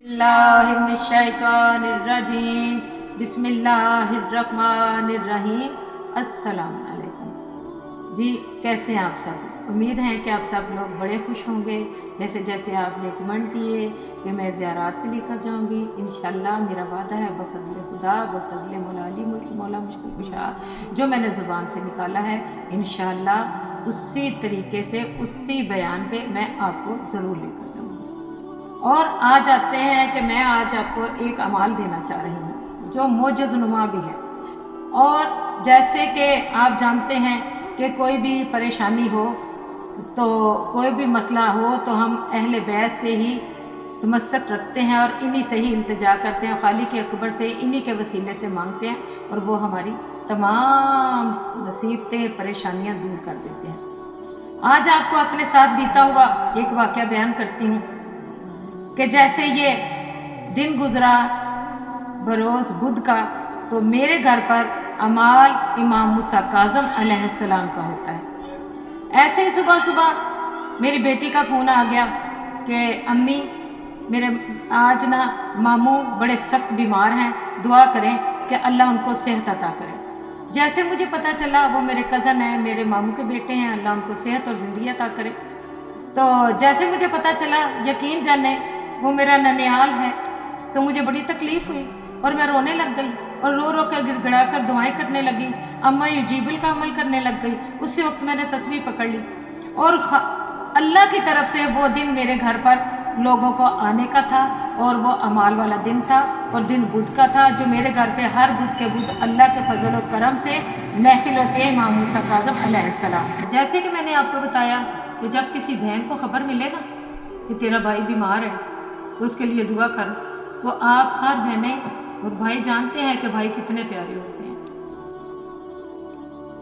बिस्मिल्लाहिर्रहमानिर्रहीम बिस्मिल्लाहिर्रहमानिर्रहीम। अस्सलाम वालेकुम जी, कैसे हैं आप सब? उम्मीद है कि आप सब लोग बड़े खुश होंगे। जैसे जैसे आपने कमेंट किए कि मैं ज़ियारत पे लेकर जाऊंगी, इंशाल्लाह मेरा वादा है बफज़ल खुदा बफज़ल मौला मौला मुश्किल कुशा जो मैंने ज़ुबान से निकाला है, इंशाल्लाह उसी तरीके से उसी बयान पे मैं आपको ज़रूर लेकर जाऊंगी। और आज आते हैं कि मैं आज आपको एक अमाल देना चाह रही हूँ जो मोजज़नुमा भी है। और जैसे कि आप जानते हैं कि कोई भी परेशानी हो तो कोई भी मसला हो तो हम अहले बैत से ही तमस्सक रखते हैं और इन्हीं से ही इल्तिजा करते हैं, खालिक अकबर से इन्हीं के वसीले से मांगते हैं और वो हमारी तमाम मुसीबतें परेशानियां दूर कर देते हैं। आज आपको अपने साथ बीता हुआ एक वाक़या बयान करती हूँ कि जैसे ये दिन गुजरा बरोज़ बुध का, तो मेरे घर पर अमाल इमाम मूसा काज़म अलैहिस्सलाम का होता है। ऐसे ही सुबह सुबह मेरी बेटी का फ़ोन आ गया कि अम्मी मेरे आज ना मामू बड़े सख्त बीमार हैं, दुआ करें कि अल्लाह उनको सेहत अता करे। जैसे मुझे पता चला वो मेरे कज़न हैं, मेरे मामू के बेटे हैं, अल्लाह उनको सेहत और ज़िंदगी अता करे। तो जैसे मुझे पता चला, यकीन जाने वो मेरा ननिहाल है, तो मुझे बड़ी तकलीफ़ हुई और मैं रोने लग गई और रो रो कर गिड़गिड़ा कर दुआएं करने लगी, अम्मा युजीबुल का अमल करने लग गई। उसी वक्त मैंने तस्बीह पकड़ ली और अल्लाह की तरफ से वो दिन मेरे घर पर लोगों को आने का था और वो अमाल वाला दिन था और दिन बुध का था, जो मेरे घर पे हर बुध के बुध अल्लाह के फजल और करम से महफिल होते हैं इमाम मूसा काज़म अलैहिस्सलाम। जैसे कि मैंने आपको बताया कि जब किसी बहन को खबर मिले ना कि तेरा भाई बीमार है तो उसके लिए दुआ कर, तो आप सात बहनें और भाई जानते हैं कि भाई कितने प्यारे होते हैं।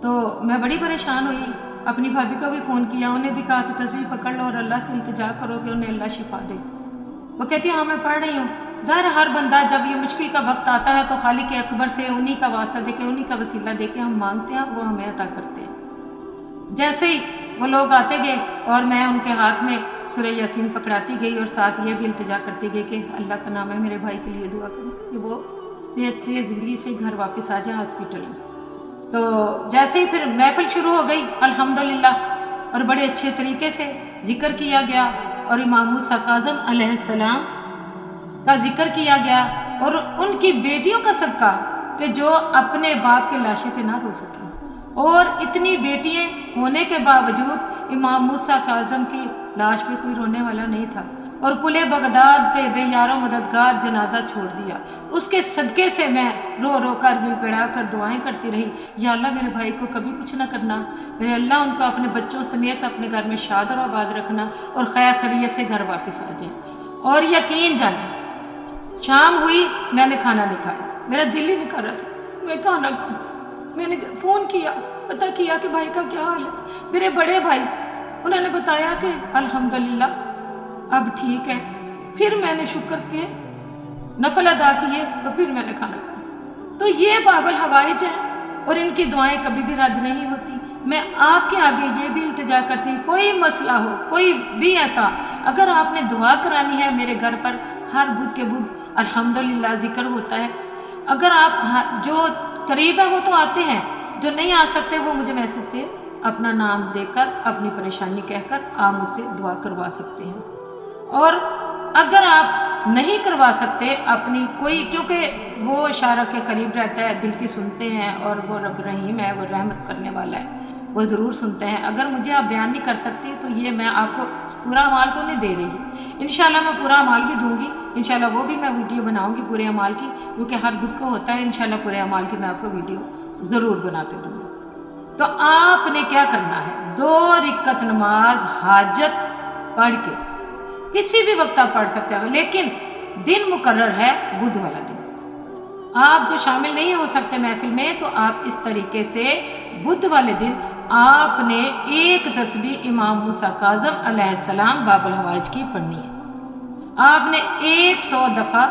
तो मैं बड़ी परेशान हुई, अपनी भाभी को भी फ़ोन किया, उन्हें भी कहा कि तस्बीह पकड़ लो और अल्लाह से इल्तिजा करो कि उन्हें अल्लाह शिफा दे। वो कहती है हाँ मैं पढ़ रही हूँ। ज़ाहिर हर बंदा जब ये मुश्किल का वक्त आता है तो खालिक अकबर से उन्हीं का वास्ता देके उन्हीं का वसीला देके हम मांगते हैं, वो हमें अता करते हैं। जैसे ही वो लोग आते गए और मैं उनके हाथ में सूरह यासीन पकड़ाती गई और साथ ये भी इल्तिजा करती गई कि अल्लाह का नाम है मेरे भाई के लिए दुआ करें कि वो सेहत से ज़िंदगी से घर वापस आ जाए हॉस्पिटल में। तो जैसे ही फिर महफिल शुरू हो गई अल्हम्दुलिल्लाह, और बड़े अच्छे तरीके से ज़िक्र किया गया और इमाम मूसा काज़म अलैहिस्सलाम का ज़िक्र किया गया और उनकी बेटियों का सदका कि जो अपने बाप के लाशे पे ना रो सकें। और इतनी बेटियां होने के बावजूद इमाम मूसा काज़म की लाश पे कोई रोने वाला नहीं था और पुले बगदाद पे बेयारो मददगार जनाजा छोड़ दिया। उसके सदक़े से मैं रो रो कर गिड़गिड़ा कर दुआएं करती रही, या अल्लाह मेरे भाई को कभी कुछ ना करना, मेरे अल्लाह उनको अपने बच्चों समेत अपने घर में शाद और आबाद रखना और खैर खैरियत से घर वापस आ जाए। और यकीन जाने शाम हुई, मैंने खाना नहीं खाया, मेरा दिल ही नहीं कर रहा था मैं खाना खाऊं। मैंने फ़ोन किया, पता किया कि भाई का क्या हाल है। मेरे बड़े भाई उन्होंने बताया कि अल्हम्दुलिल्लाह अब ठीक है। फिर मैंने शुक्र के नफल अदा किए तो फिर मैंने खाना खाया। तो ये बाबल हवाइज है और इनकी दुआएं कभी भी रद्द नहीं होती। मैं आपके आगे ये भी इल्तिजा करती हूँ, कोई मसला हो कोई भी ऐसा, अगर आपने दुआ करानी है, मेरे घर पर हर बुध के बुध अल्हम्दुलिल्लाह ज़िक्र होता है। अगर आप जो करीब है वो तो आते हैं, जो नहीं आ सकते वो मुझे मैसेज पे अपना नाम देकर अपनी परेशानी कहकर आप मुझसे दुआ करवा सकते हैं। और अगर आप नहीं करवा सकते अपनी कोई, क्योंकि वो इशारा के करीब रहता है, दिल की सुनते हैं और वो रब रहीम है, वो रहमत करने वाला है, वो ज़रूर सुनते हैं। अगर मुझे आप बयान नहीं कर सकती तो ये मैं आपको पूरा अमाल तो नहीं दे रही, इंशाल्लाह मैं पूरा अमाल भी दूंगी। इंशाल्लाह वो भी मैं वीडियो बनाऊंगी पूरे अमाल की, क्योंकि हर बुध को होता है। इंशाल्लाह पूरे अमाल की मैं आपको वीडियो ज़रूर बना के दूंगी। तो आपने क्या करना है, 2 रकात नमाज हाजत पढ़ के किसी भी वक्त आप पढ़ सकते हैं, लेकिन दिन मुकर्रर है बुध वाला दिन। आप जो शामिल नहीं हो सकते महफिल में, तो आप इस तरीके से बुध वाले दिन आपने एक तस्बीह इमाम मूसा काज़म अलैहिस्सलाम बाबुल हवाइज की पढ़नी है। आपने 100 दफ़ा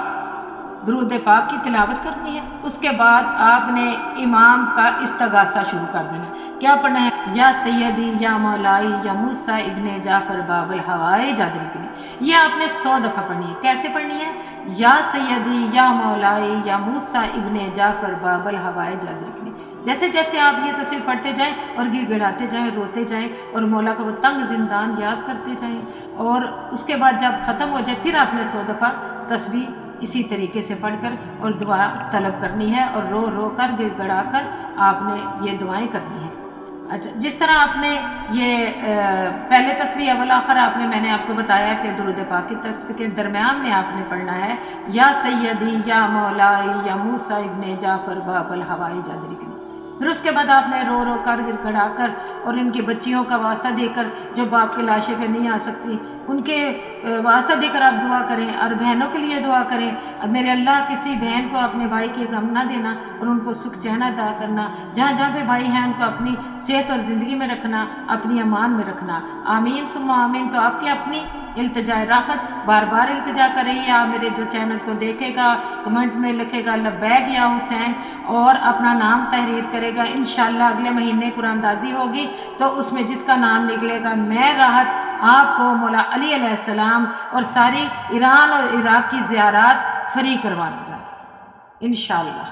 درود پاک کی تلاوت کرنی ہے۔ اس کے بعد آپ نے امام کا استغاثہ شروع کر دینا ہے۔ کیا پڑھنا ہے؟ یا سیدی یا مولائی یا موسیٰ ابن جعفر باب الہوائے جادرکنی، یہ آپ نے 100 دفعہ پڑھنی ہے۔ کیسے پڑھنی ہے؟ یا سیدی یا مولائی یا موسیٰ ابن جعفر باب الہوائے جادرکنی۔ جیسے جیسے آپ یہ تصویر پڑھتے جائیں اور گڑ گڑاتے جائیں، روتے جائیں اور مولا کا وہ تنگ زندان یاد کرتے جائیں، اور اس کے بعد جب ختم ہو جائے پھر آپ نے 100 دفعہ تسبیح اسی طریقے سے پڑھ کر اور دعا طلب کرنی ہے، اور رو رو کر گڑ گڑا کر آپ نے یہ دعائیں کرنی ہیں۔ اچھا، جس طرح آپ نے یہ پہلے تسبیح اول آخر میں نے آپ کو بتایا کہ درود پاک کی تسبیح کے درمیان میں آپ نے پڑھنا ہے یا سیدی یا مولائی یا موسیٰ ابن جعفر باب الہوائی جادرکنی۔ پھر اس کے بعد آپ نے رو رو کر گڑ گڑا کر اور ان کی بچیوں کا واسطہ دے کر جو باپ کے لاشے پہ نہیں آ سکتی ان کے واسطہ دے کر آپ دعا کریں، اور بہنوں کے لیے دعا کریں، اب میرے اللہ کسی بہن کو اپنے بھائی کے غم نہ دینا اور ان کو سکھ چین عطا کرنا، جہاں جہاں پہ بھائی ہیں ان کو اپنی صحت اور زندگی میں رکھنا، اپنی امان میں رکھنا۔ آمین ثم آمین۔ تو آپ کی اپنی التجائے راحت بار بار التجا کر رہی ہے۔ آپ میرے جو چینل کو دیکھے گا کمنٹ میں لکھے گا لبیک یا حسین اور اپنا نام تحریر کرے گا، انشاءاللہ اگلے مہینے قرآن دازی ہوگی تو اس میں جس کا نام نکلے گا میں راحت آپ کو مولا علی علیہ السلام اور ساری ایران اور عراق کی زیارات فری کرواؤں گا انشاءاللہ۔